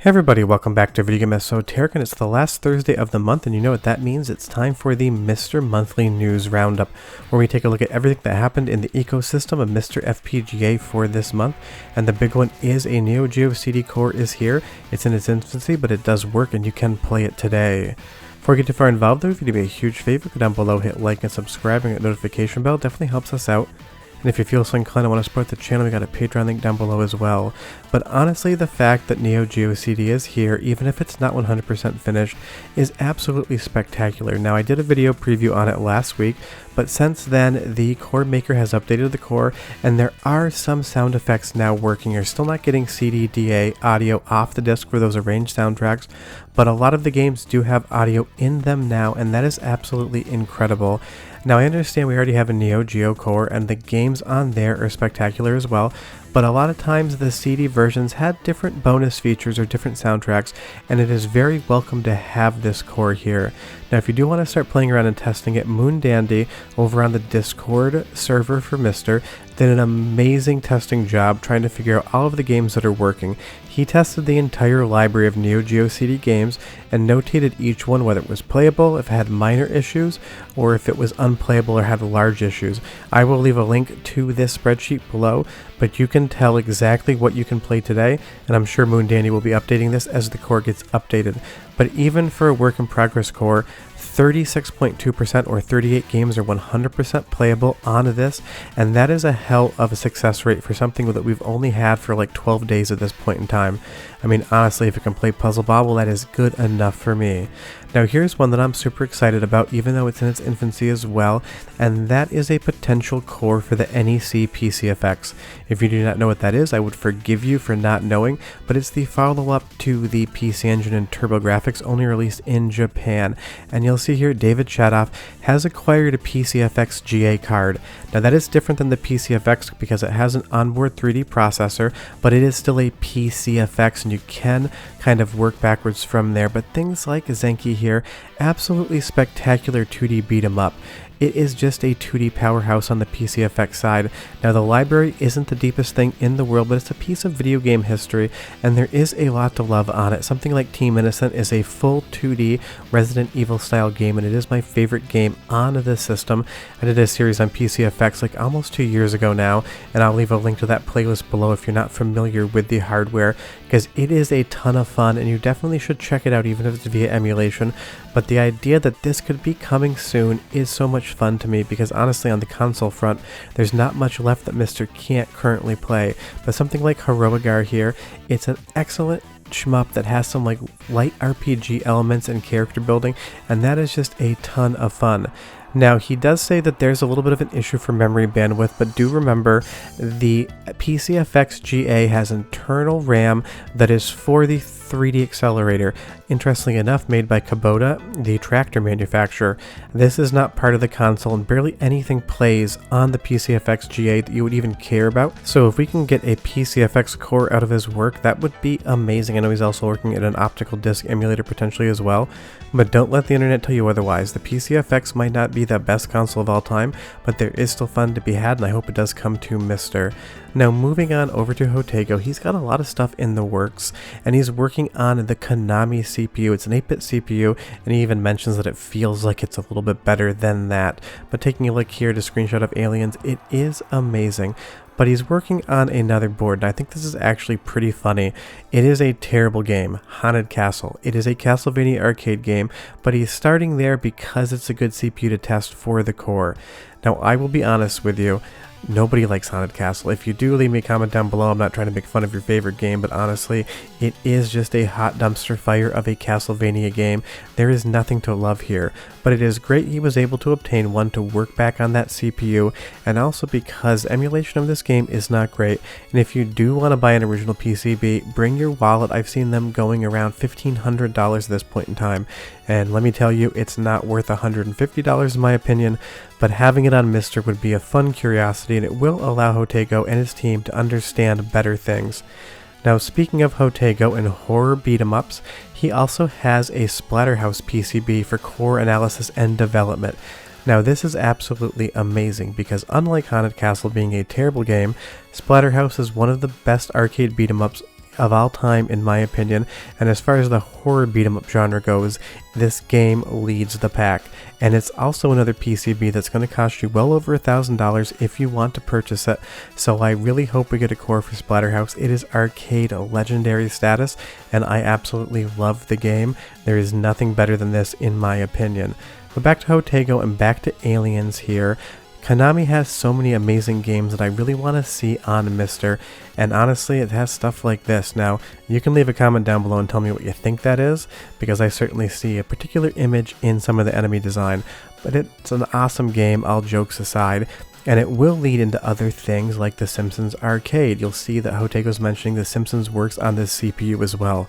Hey everybody, welcome back to Video Game Esoteric, and it's the last Thursday of the month, and you know what that means. It's time for the MiSTer Monthly News Roundup, where we take a look at everything that happened in the ecosystem of MiSTer FPGA for this month. And the big one is a Neo Geo CD core is here. It's in its infancy, but it does work and you can play it today. Before we get too far involved though, if you do me a huge favor, go down below, hit like and subscribe, and hit the notification bell. Definitely helps us out. And if you feel so inclined and want to support the channel, we got a Patreon link down below as well. But honestly, the fact that Neo Geo CD is here, even if it's not 100% finished, is absolutely spectacular. Now, I did a video preview on it last week, but since then, the core maker has updated the core, and there are some sound effects now working. You're still not getting CD, DA audio off the disc for those arranged soundtracks, but a lot of the games do have audio in them now, and that is absolutely incredible. Now, I understand we already have a Neo Geo core, and the games on there are spectacular as well, but a lot of times the CD versions had different bonus features or different soundtracks, and it is very welcome to have this core here. Now, if you do want to start playing around and testing it, Moon Dandy over on the Discord server for MiSTer did an amazing testing job trying to figure out all of the games that are working. He tested the entire library of Neo Geo CD games and notated each one, whether it was playable, if it had minor issues, or if it was unplayable or had large issues. I will leave a link to this spreadsheet below, but you can tell exactly what you can play today, and I'm sure Moon Dandy will be updating this as the core gets updated. But even for a work in progress core, 36.2% or 38 games are 100% playable on this, and that is a hell of a success rate for something that we've only had for like 12 days at this point in time. I mean, honestly, if it can play Puzzle Bobble, that is good enough for me. Now, here's one that I'm super excited about, even though it's in its infancy as well, and that is a potential core for the NEC PC-FX. If you do not know what that is, I would forgive you for not knowing, but it's the follow-up to the PC Engine and TurboGrafx, only released in Japan. And you'll see here, David Shadoff has acquired a PC-FX GA card. Now, that is different than the PC-FX because it has an onboard 3D processor, but it is still a PC-FX, and you can kind of work backwards from there. But things like Zenki here, absolutely spectacular 2D beat 'em up. It is just a 2D powerhouse on the PC-FX side. Now, the library isn't the deepest thing in the world, but it's a piece of video game history, and there is a lot to love on it. Something like Team Innocent is a full 2D Resident Evil style game, and it is my favorite game on this system. I did a series on PC-FX like almost 2 years ago now, and I'll leave a link to that playlist below if you're not familiar with the hardware, because it is a ton of fun, and you definitely should check it out even if it's via emulation. But the idea that this could be coming soon is so much fun to me, because honestly, on the console front, there's not much left that MiSTer can't currently play. But something like Heroigar here, it's an excellent shmup that has some like light RPG elements and character building, and that is just a ton of fun. Now, he does say that there's a little bit of an issue for memory bandwidth, but do remember the PC-FX GA has internal RAM that is for the 3D accelerator, interestingly enough made by Kubota, the tractor manufacturer. This is not part of the console, and barely anything plays on the PC-FX GA that you would even care about. So if we can get a PC-FX core out of his work, that would be amazing. I know he's also working at an optical disc emulator potentially as well, but don't let the internet tell you otherwise. The PC-FX might not be the best console of all time, but there is still fun to be had, and I hope it does come to MiSTer. Now, moving on over to Jotego, he's got a lot of stuff in the works, and he's working on the Konami CPU. It's an 8-bit CPU, and he even mentions that it feels like it's a little bit better than that. But taking a look here at a screenshot of Aliens, it is amazing. But he's working on another board, and I think this is actually pretty funny. It is a terrible game, Haunted Castle. It is a Castlevania arcade game, but he's starting there because it's a good CPU to test for the core. Now, I will be honest with you, nobody likes Haunted Castle. If you do, leave me a comment down below. I'm not trying to make fun of your favorite game, but honestly, it is just a hot dumpster fire of a Castlevania game. There is nothing to love here, but it is great he was able to obtain one to work back on that CPU, and also because emulation of this game is not great. And if you do want to buy an original PCB, bring your wallet. I've seen them going around $1,500 at this point in time, and let me tell you, it's not worth $150 in my opinion, but having it on MiSTer would be a fun curiosity, and it will allow Jotego and his team to understand better things. Now, speaking of Jotego and horror beat-em-ups, he also has a Splatterhouse PCB for core analysis and development. Now, this is absolutely amazing because unlike Haunted Castle being a terrible game, Splatterhouse is one of the best arcade beat-em-ups of all time in my opinion, and as far as the horror beat-em-up genre goes, this game leads the pack. And it's also another PCB that's going to cost you well over $1,000 if you want to purchase it, so I really hope we get a core for Splatterhouse. It is arcade legendary status, and I absolutely love the game. There is nothing better than this in my opinion. But back to Jotego and back to Aliens here. Konami has so many amazing games that I really want to see on MiSTer, and honestly it has stuff like this. Now, you can leave a comment down below and tell me what you think that is, because I certainly see a particular image in some of the enemy design, but it's an awesome game, all jokes aside. And it will lead into other things like the Simpsons arcade. You'll see that Jotego's mentioning the Simpsons works on this CPU as well.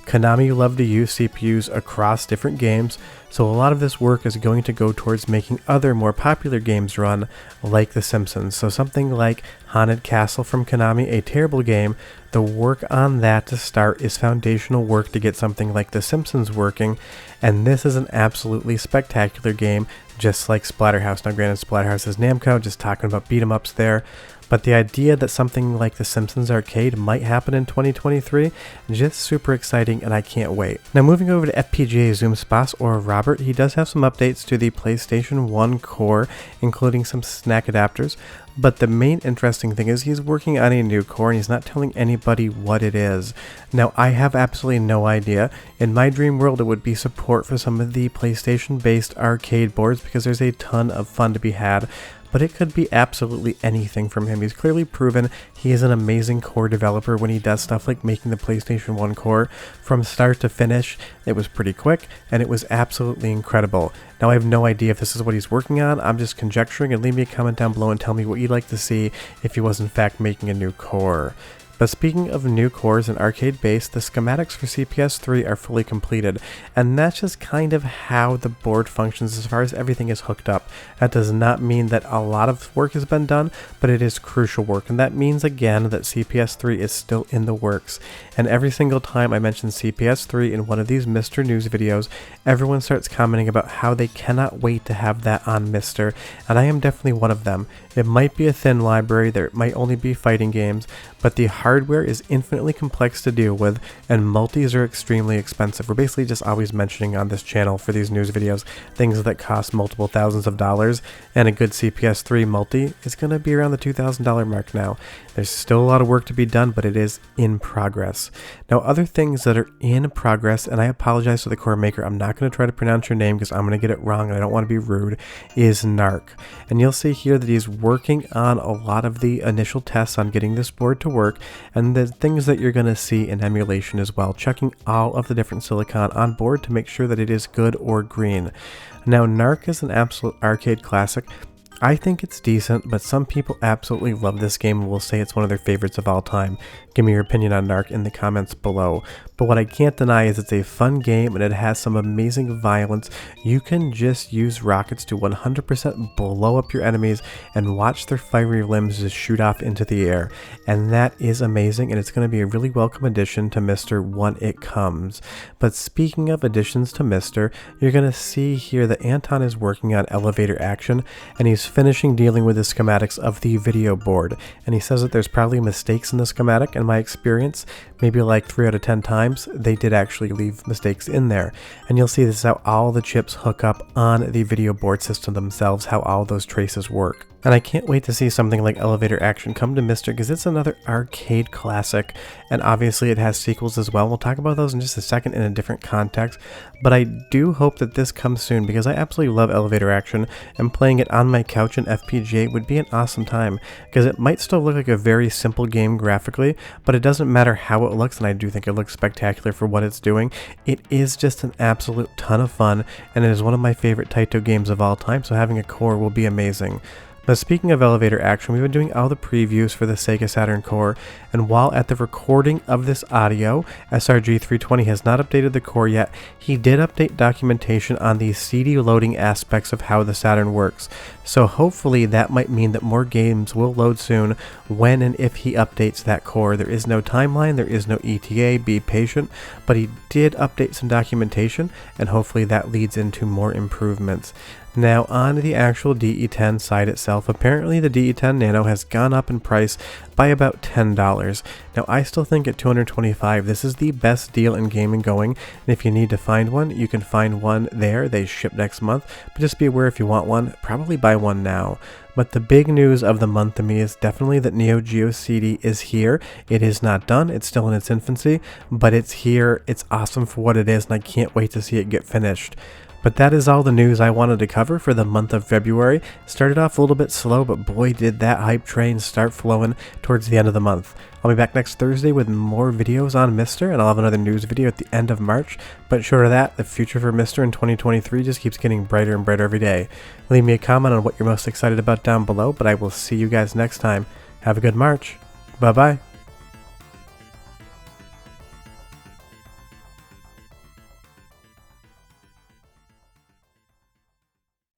Konami love to use CPUs across different games, so a lot of this work is going to go towards making other more popular games run, like The Simpsons. So something like Haunted Castle from Konami, a terrible game, the work on that to start is foundational work to get something like The Simpsons working, and this is an absolutely spectacular game, just like Splatterhouse. Now granted, Splatterhouse is Namco, just talking about beat-em-ups there. But the idea that something like the Simpsons arcade might happen in 2023, just super exciting, and I can't wait. Now moving over to FPGZSumspass, or Robert, he does have some updates to the PlayStation 1 core, including some snack adapters. But the main interesting thing is he's working on a new core and he's not telling anybody what it is. Now I have absolutely no idea. In my dream world it would be support for some of the PlayStation based arcade boards, because there's a ton of fun to be had. But it could be absolutely anything from him. He's clearly proven he is an amazing core developer when he does stuff like making the PlayStation 1 core. From start to finish, it was pretty quick, and it was absolutely incredible. Now I have no idea if this is what he's working on, I'm just conjecturing, and leave me a comment down below and tell me what you'd like to see if he was in fact making a new core. But speaking of new cores and arcade base, the schematics for CPS III are fully completed, and that's just kind of how the board functions as far as everything is hooked up. That does not mean that a lot of work has been done, but it is crucial work, and that means again that CPS III is still in the works. And every single time I mention CPS III in one of these MiSTer news videos, everyone starts commenting about how they cannot wait to have that on MiSTer, and I am definitely one of them. It might be a thin library, there might only be fighting games, but the hardware is infinitely complex to deal with, and multis are extremely expensive. We're basically just always mentioning on this channel for these news videos things that cost multiple thousands of dollars, and a good CPS III multi is going to be around the $2,000 mark now. There's still a lot of work to be done, but it is in progress. Now other things that are in progress, and I apologize to the core maker, I'm not going to try to pronounce your name because I'm going to get it wrong and I don't want to be rude, is Narc. And you'll see here that he's working on a lot of the initial tests on getting this board to work, and the things that you're going to see in emulation as well, checking all of the different silicon on board to make sure that it is good or green. Now Narc is an absolute arcade classic. I think it's decent, but some people absolutely love this game and will say it's one of their favorites of all time. Give me your opinion on Narc in the comments below. But what I can't deny is it's a fun game and it has some amazing violence. You can just use rockets to 100% blow up your enemies and watch their fiery limbs just shoot off into the air. And that is amazing, and it's going to be a really welcome addition to MiSTer when it comes. But speaking of additions to MiSTer, you're going to see here that Anton is working on elevator action, and he's finishing dealing with the schematics of the video board. And he says that there's probably mistakes in the schematic. In my experience, maybe like 3 out of 10 times, they did actually leave mistakes in there. And you'll see this is how all the chips hook up on the video board system themselves, how all those traces work. And I can't wait to see something like Elevator Action come to MiSTer, because it's another arcade classic, and obviously it has sequels as well. We'll talk about those in just a second in a different context, but I do hope that this comes soon, because I absolutely love Elevator Action, and playing it on my couch in FPGA would be an awesome time, because it might still look like a very simple game graphically, but it doesn't matter how it looks, and I do think it looks spectacular for what it's doing. It is just an absolute ton of fun, and it is one of my favorite Taito games of all time, so having a core will be amazing. But speaking of Elevator Action, we've been doing all the previews for the Sega Saturn core, and while at the recording of this audio, SRG320 has not updated the core yet, he did update documentation on the CD loading aspects of how the Saturn works. So hopefully that might mean that more games will load soon when and if he updates that core. There is no timeline, there is no ETA, be patient, but he did update some documentation, and hopefully that leads into more improvements. Now on the actual DE10 side itself, apparently the DE10 Nano has gone up in price by about $10. Now I still think at $225 this is the best deal in gaming going, and if you need to find one, you can find one there. They ship next month, but just be aware if you want one, probably buy one now. But the big news of the month to me is definitely that Neo Geo CD is here. It is not done, it's still in its infancy, but it's here, it's awesome for what it is, and I can't wait to see it get finished. But that is all the news I wanted to cover for the month of February. Started off a little bit slow, but boy did that hype train start flowing towards the end of the month. I'll be back next Thursday with more videos on MiSTer, and I'll have another news video at the end of March. But short of that, the future for MiSTer in 2023 just keeps getting brighter and brighter every day. Leave me a comment on what you're most excited about down below, but I will see you guys next time. Have a good March. Bye-bye.